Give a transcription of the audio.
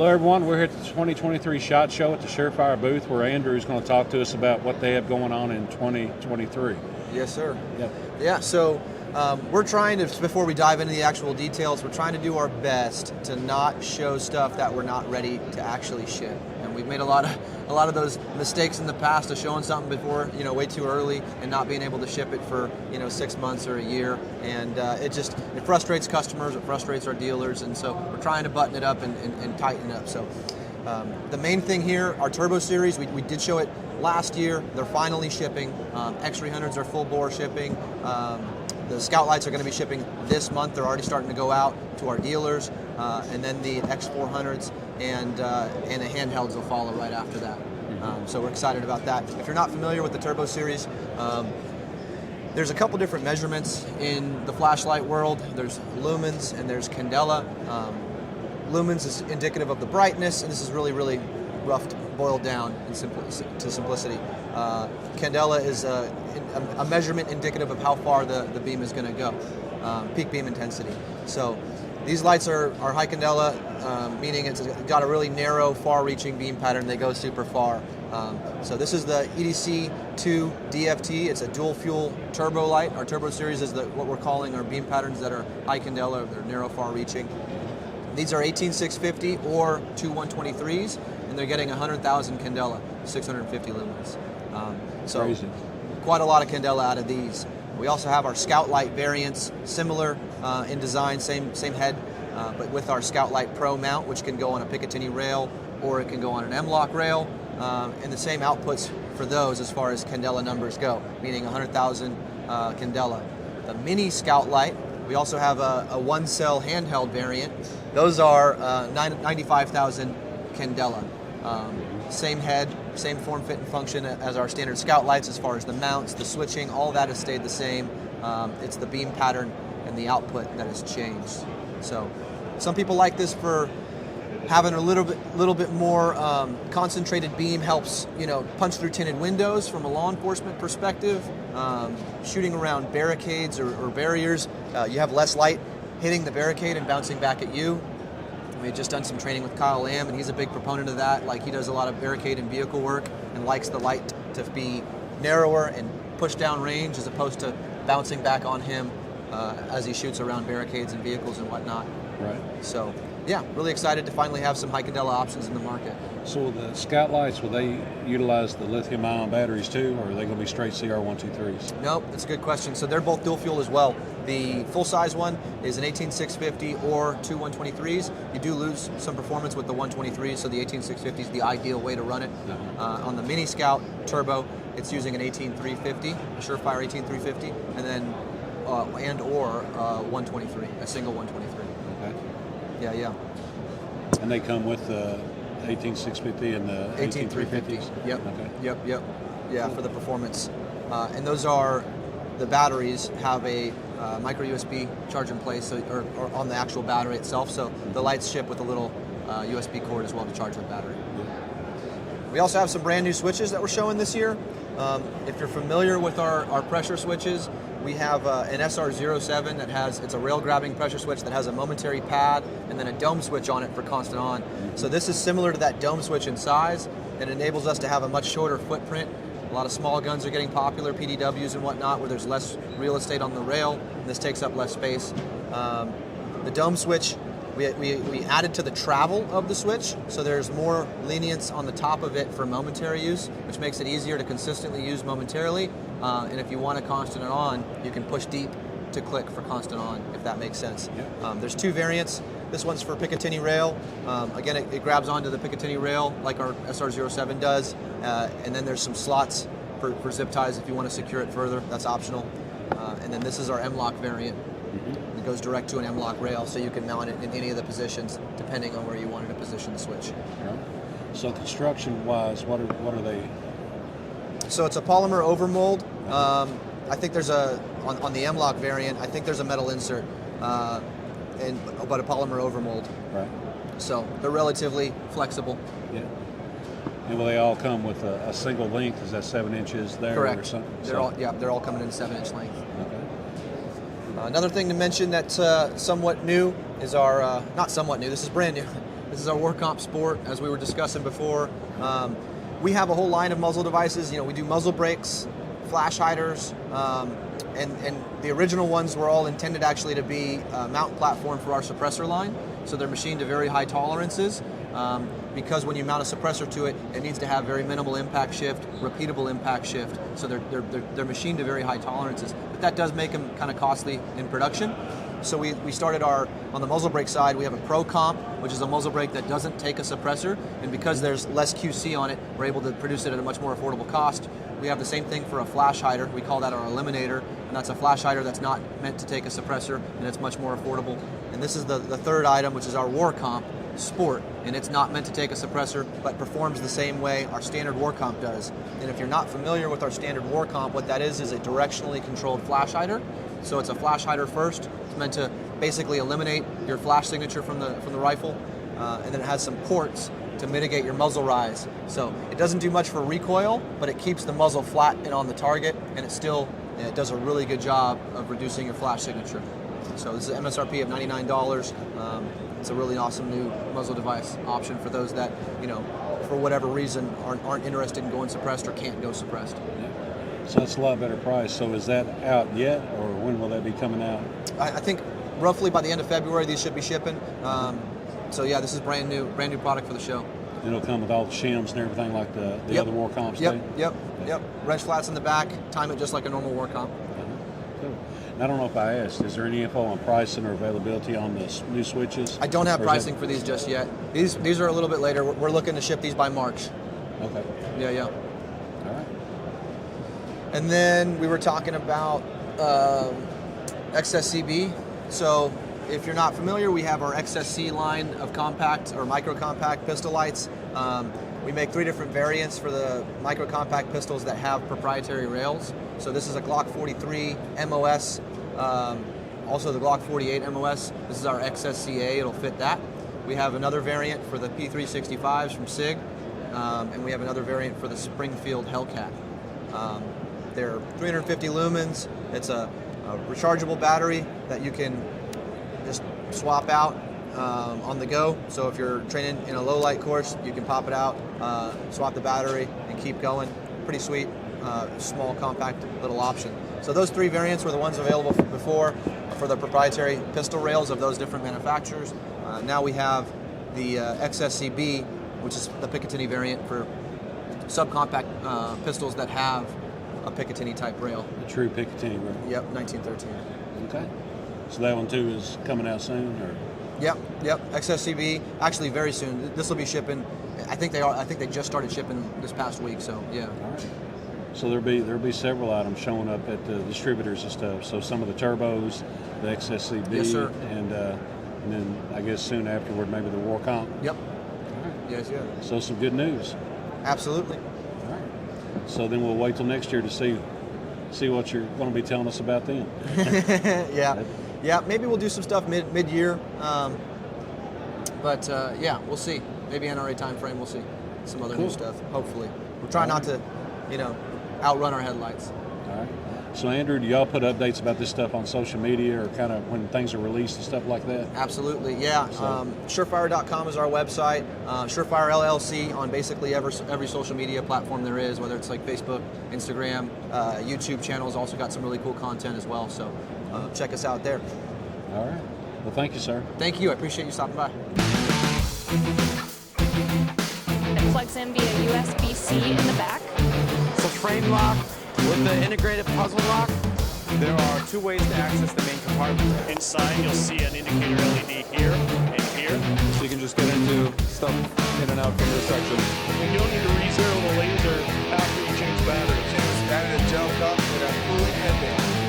Hello everyone, we're here at the 2023 SHOT Show at the SureFire booth where Andrew's going to talk to us about what they have going on in 2023. Yes, sir. Yep. Yeah, so we're trying to, before we dive into the actual details, we're trying to do our best to not show stuff that we're not ready to actually ship. And we've made a lot of those mistakes in the past of showing something before, way too early and not being able to ship it for, 6 months or a year. And it frustrates customers, it frustrates our dealers, and so we're trying to button it up and tighten it up. So the main thing here, our Turbo Series, we did show it last year. They're finally shipping. X300s are full bore shipping. The Scout Lights are going to be shipping this month. They're already starting to go out to our dealers. And then the X400s and the handhelds will follow right after that. So we're excited about that. If you're not familiar with the Turbo Series, there's a couple different measurements in the flashlight world. There's lumens and there's candela. Lumens is indicative of the brightness, and this is really, really rough, boiled down to simplicity. Candela is a measurement indicative of how far the beam is going to go, peak beam intensity. So these lights are high candela, meaning it's got a really narrow, far-reaching beam pattern. They go super far. So this is the EDC-2 DFT. It's a dual-fuel turbo light. Our Turbo Series is what we're calling our beam patterns that are high candela. They're narrow, far-reaching. These are 18650 or 2123s, and they're getting 100,000 candela, 650 lumens. So Crazy. Quite a lot of candela out of these. We also have our Scout Light variants, similar in design, same head, but with our Scout Light Pro mount, which can go on a Picatinny rail or it can go on an M-LOK rail, and the same outputs for those as far as candela numbers go, meaning 100,000 candela. The Mini Scout Light, we also have a one-cell handheld variant. Those are 95,000 candela. Same head, same form, fit, and function as our standard Scout Lights as far as the mounts, the switching, all that has stayed the same. It's the beam pattern and the output that has changed. So some people like this for having a little bit more concentrated beam, helps punch through tinted windows from a law enforcement perspective. Shooting around barricades or barriers, you have less light hitting the barricade and bouncing back at you. We had just done some training with Kyle Lamb, and he's a big proponent of that. Like, he does a lot of barricade and vehicle work and likes the light to be narrower and push down range as opposed to bouncing back on him as he shoots around barricades and vehicles and whatnot. Right. So, yeah, really excited to finally have some high candela options in the market. So the Scout Lights, will they utilize the lithium-ion batteries too, or are they going to be straight CR123s? Nope, that's a good question. So they're both dual fuel as well. The full-size one is an 18650 or two 123s. You do lose some performance with the 123s, so the 18650 is the ideal way to run it. On the Mini Scout Turbo, it's using an 18350, a SureFire 18350, and then or 123, a single 123. Okay. Yeah. And they come with the 18650 and the 18350s? Yep. Okay. Yep. Yeah, for the performance. And those are, the batteries have a micro USB charge in place, or on the actual battery itself, so the lights ship with a little USB cord as well to charge the battery. We also have some brand new switches that we're showing this year. If you're familiar with our pressure switches, we have an SR07 that it's a rail grabbing pressure switch that has a momentary pad and then a dome switch on it for constant on. So this is similar to that dome switch in size, and enables us to have a much shorter footprint. A lot of small guns are getting popular, PDWs and whatnot, where there's less real estate on the rail, and this takes up less space. The dome switch, we added to the travel of the switch, so there's more lenience on the top of it for momentary use, which makes it easier to consistently use momentarily. And if you want a constant on, you can push deep to click for constant on, if that makes sense. Yep. There's two variants. This one's for Picatinny rail. Again, it grabs onto the Picatinny rail like our SR07 does. And then there's some slots for zip ties if you want to secure it further. That's optional. And then this is our M-LOK variant. It goes direct to an M-LOK rail, so you can mount it in any of the positions depending on where you wanted to position the switch. Right. So construction-wise, what are they? So it's a polymer overmold. I think there's on the M-LOK variant, I think there's a metal insert, but a polymer overmold. Right. So they're relatively flexible. Yeah. And will they all come with a single length? Is that 7 inches there? Correct. Or something? They're all coming in 7-inch length. Okay. Another thing to mention that's somewhat new is our, not somewhat new, this is brand new, This is our WarComp Sport, as we were discussing before. We have a whole line of muzzle devices. We do muzzle brakes, flash hiders, and the original ones were all intended actually to be a mount platform for our suppressor line. So they're machined to very high tolerances. Because when you mount a suppressor to it, it needs to have very minimal impact shift, repeatable impact shift. So they're machined to very high tolerances. But that does make them kind of costly in production. So we started on the muzzle brake side, we have a Pro Comp, which is a muzzle brake that doesn't take a suppressor. And because there's less QC on it, we're able to produce it at a much more affordable cost. We have the same thing for a flash hider. We call that our Eliminator. And that's a flash hider that's not meant to take a suppressor, and it's much more affordable. And this is the third item, which is our WarComp Sport, and it's not meant to take a suppressor, but performs the same way our standard WarComp does. And if you're not familiar with our standard WarComp, what that is a directionally controlled flash hider. So it's a flash hider first. It's meant to basically eliminate your flash signature from the rifle, and then it has some ports to mitigate your muzzle rise. So it doesn't do much for recoil, but it keeps the muzzle flat and on the target, and it does a really good job of reducing your flash signature. So this is an MSRP of $99. It's a really awesome new muzzle device option for those that, for whatever reason aren't interested in going suppressed or can't go suppressed. Yeah. So it's a lot better price. So is that out yet, or when will that be coming out? I think roughly by the end of February these should be shipping. So yeah, this is brand new product for the show. It'll come with all the shims and everything like the other WarComps do? Yep. Wrench flats in the back, time it just like a normal WarComp. Cool. I don't know if I asked, is there any info on pricing or availability on the new switches? I don't have pricing for these just yet. These are a little bit later. We're looking to ship these by March. Okay. Yeah. All right. And then we were talking about XSC-B. So if you're not familiar, we have our XSC line of compact or micro compact pistol lights. We make 3 different variants for the micro compact pistols that have proprietary rails. So this is a Glock 43 MOS, also the Glock 48 MOS. This is our XSC-A, it'll fit that. We have another variant for the P365s from SIG, and we have another variant for the Springfield Hellcat. They're 350 lumens. It's a rechargeable battery that you can just swap out on the go. So if you're training in a low light course, you can pop it out, swap the battery, and keep going. Pretty sweet, small, compact little option. So those 3 variants were the ones available before for the proprietary pistol rails of those different manufacturers. Now we have the XSC-B, which is the Picatinny variant for subcompact pistols that have a Picatinny type rail. A true Picatinny rail. Yep, 1913. Okay. So that one too is coming out soon, or? Yep. XSC-B actually very soon. This will be shipping. I think they just started shipping this past week. So yeah. All right. So there'll be several items showing up at the distributors and stuff. So some of the turbos, the XSC-B, yes, sir. And then I guess soon afterward maybe the WarComp. Yep. All right. Yes. So some good news. Absolutely. All right. So then we'll wait till next year to see what you're going to be telling us about then. Yeah, maybe we'll do some stuff mid-year, but yeah, we'll see. Maybe NRA time frame, we'll see some other new stuff. Hopefully, we're trying not to, outrun our headlights. All right. So Andrew, do y'all put updates about this stuff on social media, or kind of when things are released and stuff like that? Absolutely, yeah. SureFire.com is our website. SureFire LLC on basically every social media platform there is, whether it's like Facebook, Instagram, YouTube channels. Also got some really cool content as well. So check us out there. All right. Well, thank you, sir. Thank you. I appreciate you stopping by. It plugs in via USB-C in the back. It's a frame lock with the integrated puzzle lock. There are 2 ways to access the main compartment. Inside, you'll see an indicator LED here and here. So you can just get into stuff in and out from this section. You don't need to re-zero the laser after you change batteries. Standard gel cup with a cooling headband.